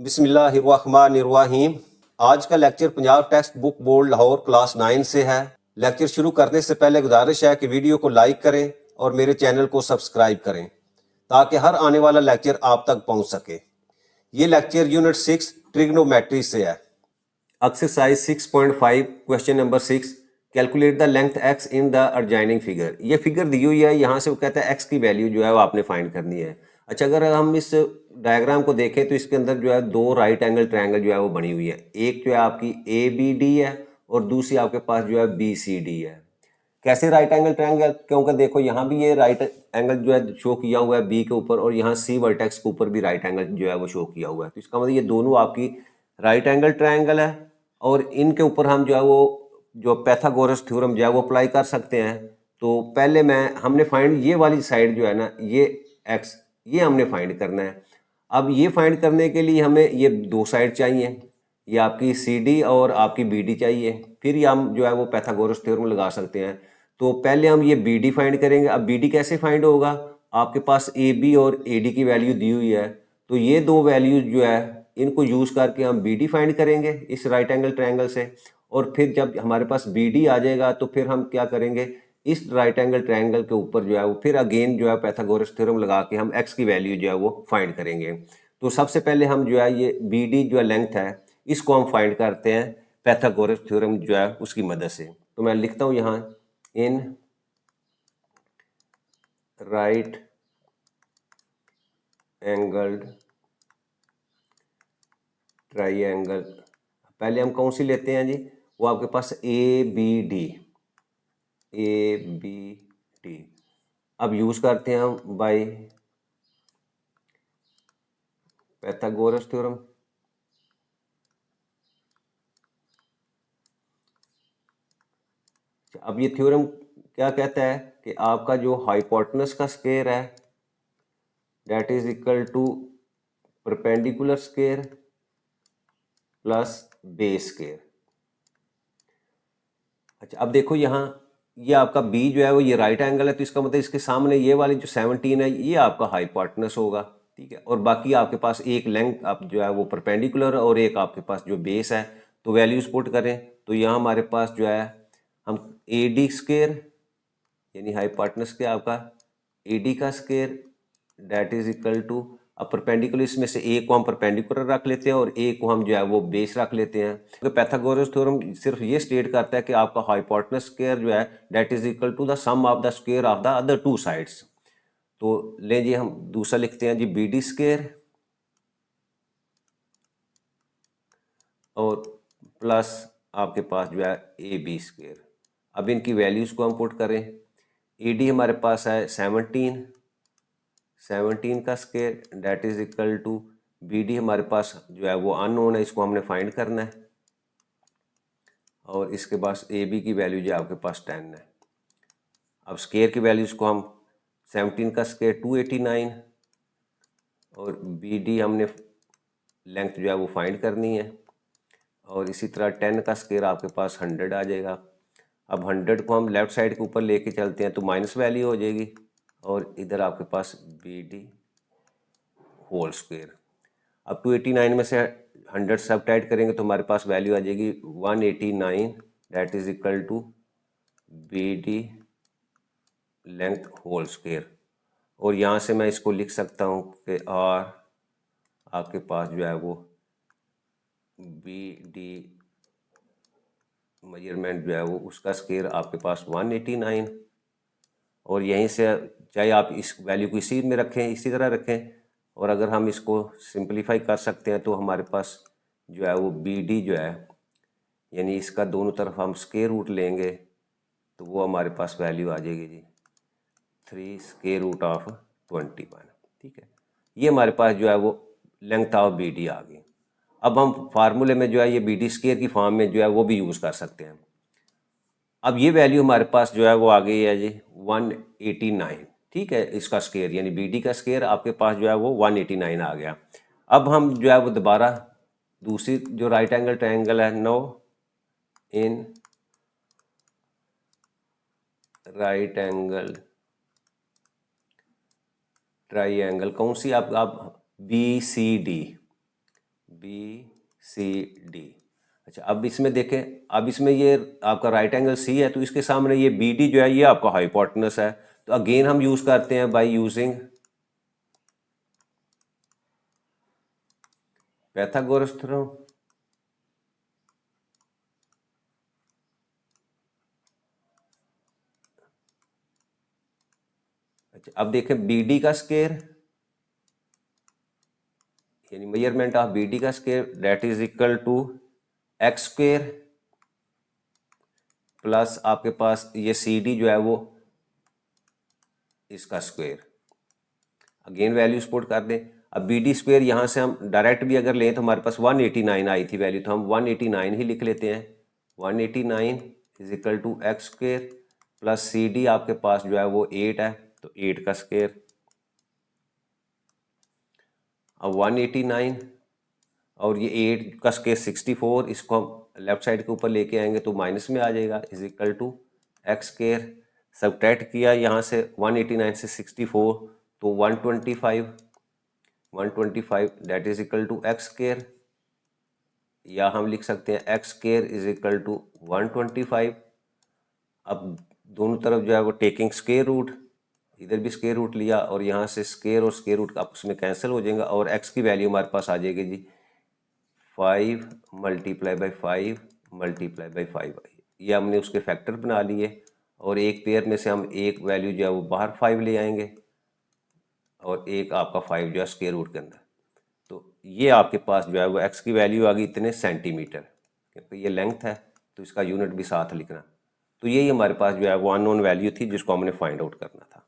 बिस्मिल्लाहिर्रहमानिर्रहीम। आज का lecture Punjab text book board Lahore class 9 से है। लेक्चर शुरू करने से पहले गुजारिश है कि वीडियो को लाइक करें और मेरे चैनल को सब्सक्राइब करें ताकि हर आने वाला लेक्चर आप तक पहुंच सके। ये लेक्चर यूनिट 6 ट्रिग्नोमेट्री से है। Exercise 6.5 question number 6, calculate the length x in the adjoining figure. ये फिगर दी हुई है, यहाँ से वो कहता है x की वैल्यू जो है वो आपने फाइंड करनी है। अच्छा, अगर हम इस डायग्राम को देखें तो इसके अंदर जो है दो राइट एंगल ट्रायंगल जो है वो बनी हुई है। एक जो है आपकी ABD है और दूसरी आपके पास जो है BCD है। कैसे राइट एंगल ट्रायंगल? क्योंकि देखो यहाँ भी ये राइट एंगल जो है शो किया हुआ है B के ऊपर और यहाँ C वर्टेक्स के ऊपर भी राइट एंगल जो है वो शो किया हुआ है। तो इसका मतलब ये दोनों आपकी राइट एंगल ट्रायंगल है और इनके ऊपर हम जो है वो जो पैथागोरस थ्योरम जो है वो अप्लाई कर सकते हैं। तो पहले हमने फाइंड ये वाली साइड जो है ना, ये x, ये हमने फाइंड करना है। अब ये फाइंड करने के लिए हमें ये दो साइड चाहिए, ये आपकी CD और आपकी BD चाहिए। फिर ये हम जो है वो पैथागोरस थ्योरम लगा सकते हैं। तो पहले हम ये BD फाइंड करेंगे। अब BD कैसे फाइंड होगा? आपके पास AB और AD की वैल्यू दी हुई है, तो ये दो वैल्यूज जो है इनको यूज़ करके हम BD फाइंड करेंगे इस राइट एंगल ट्रायंगल से। और फिर जब हमारे पास BD आ जाएगा तो फिर हम क्या करेंगे, इस राइट एंगल ट्रायंगल के ऊपर जो है वो फिर अगेन जो है पैथागोरस थ्योरम लगा के हम x की वैल्यू जो है वो फाइंड करेंगे। तो सबसे पहले हम जो है ये BD जो है लेंथ है, इसको हम फाइंड करते हैं पैथागोरस थ्योरम जो है उसकी मदद से। तो मैं लिखता हूँ यहाँ, इन राइट एंगल्ड ट्राइंगल, पहले हम कौन सी लेते हैं जी, वो आपके पास ABD। अब यूज करते हैं हम बाय पैथागोरस थ्योरम। अब ये थ्योरम क्या कहता है कि आपका जो हाइपोटेनस का स्क्वायर है that is equal to perpendicular square plus base square. अच्छा, अब देखो यहाँ ये आपका B जो है वो ये राइट एंगल है, तो इसका मतलब इसके सामने ये वाली जो 17 है ये आपका हाइपोटेनस होगा, ठीक है। और बाकी आपके पास एक लेंथ आप जो है वो परपेंडिकुलर और एक आपके पास जो बेस है। तो वैल्यूज पुट करें तो यहाँ हमारे पास जो है हम AD स्क्वायर यानी हाइपोटेनस के आपका AD का square that is equal to, अब परपेंडिकुलर इसमें से एक को हम परपेंडिकुलर रख लेते हैं और एक को हम जो है वो बेस रख लेते हैं। तो पैथागोरस थ्योरम सिर्फ ये स्टेट करता है कि आपका हाइपोटेनस स्क्वायर जो है that is equal to the sum of the square of the other two sides. तो ले जी हम दूसरा लिखते हैं जी BD स्क्वायर और प्लस आपके पास जो है AB स्क्वायर। अब इनकी वैल्यूज को हम पुट करें, AD हमारे पास है 17 का square that is equal to BD हमारे पास जो है वो अननोन है, इसको हमने फाइंड करना है। और इसके पास AB की वैल्यू जो है आपके पास 10 है। अब स्क्वायर की वैल्यूज को हम 17 का स्क्वायर 289 और BD हमने लेंथ जो है वो फाइंड करनी है। और इसी तरह 10 का स्क्वायर आपके पास 100 आ जाएगा। अब 100 को हम लेफ्ट साइड के ऊपर लेके चलते हैं तो माइनस वैल्यू हो जाएगी और इधर आपके पास BD होल स्क्वायर। अब 289 में से 100 सब्ट्रैक्ट करेंगे तो हमारे पास वैल्यू आ जाएगी 189 that is equal to BD length whole square. और यहाँ से मैं इसको लिख सकता हूँ कि R आपके पास जो है वो BD मेजरमेंट जो है वो उसका स्क्वायर आपके पास 189। और यहीं से चाहे आप इस वैल्यू को इसी में रखें, इसी तरह रखें, और अगर हम इसको सिंपलीफाई कर सकते हैं तो हमारे पास जो है वो BD जो है यानी इसका दोनों तरफ हम स्क्वायर रूट लेंगे तो वो हमारे पास वैल्यू आ जाएगी जी 3 स्क्वायर रूट ऑफ 21, ठीक है। ये हमारे पास जो है वो लेंथ ऑफ BD आ गई। अब हम फार्मूले में जो है ये BD स्क्वायर की फॉर्म में जो है वो भी यूज़ कर सकते हैं। अब ये वैल्यू हमारे पास जो है वो आ गई है जी 189, ठीक है। इसका स्क्वायर यानी BD का स्क्वायर आपके पास जो है वो 189 आ गया। अब हम जो है वो दोबारा दूसरी जो राइट एंगल ट्रायंगल है, no in right angle triangle कौन सी आप BCD BCD। अच्छा, अब इसमें देखें, अब इसमें ये आपका राइट एंगल सी है, तो इसके सामने ये BD जो है ये आपका हाइपोटेनस है। तो अगेन हम यूज करते हैं बाय यूजिंग पैथागोरस थ्योरम। अच्छा, अब देखें BD का स्क्वायर, यानी मेजरमेंट ऑफ BD का square, that is equal to x square plus आपके पास ये CD जो है वो इसका स्क्वायर। अगेन वैल्यूज पुट कर दें। अब BD स्क्वायर यहाँ से हम डायरेक्ट भी अगर लें तो हमारे पास 189 आई थी वैल्यू, तो हम 189 ही लिख लेते हैं। 189 is equal to x square plus CD आपके पास जो है वो 8 है, तो 8 का स्क्वायर। अब 189 और ये 8 का स्क्वायर 64, इसको हम लेफ्ट साइड के ऊपर लेके आएंगे तो माइनस में आ जाएगा, is equal to x square. Subtract किया यहाँ से 189 से 64 तो 125 that is equal to x square, या हम लिख सकते हैं x square is equal to 125। अब दोनों तरफ जो है वो टेकिंग स्क्वायर रूट, इधर भी स्क्वायर रूट लिया और यहाँ से स्क्वायर और स्क्वायर रूट आपस में कैंसिल हो जाएगा और एक्स की वैल्यू हमारे पास आ जाएगी जी 5 मल्टीप्लाई बाई 5 मल्टीप्लाई बाई 5। ये हमने उसके फैक्टर बना लिए और एक पेयर में से हम एक वैल्यू जो है वो बाहर 5 ले आएंगे और एक आपका 5 जो है स्क्वायर रूट के अंदर। तो ये आपके पास जो है वो एक्स की वैल्यू आ गई इतने सेंटीमीटर, क्योंकि ये लेंथ है तो इसका यूनिट भी साथ लिखना। तो यही हमारे पास जो है वो अननोन वैल्यू थी जिसको हमने फाइंड आउट करना था।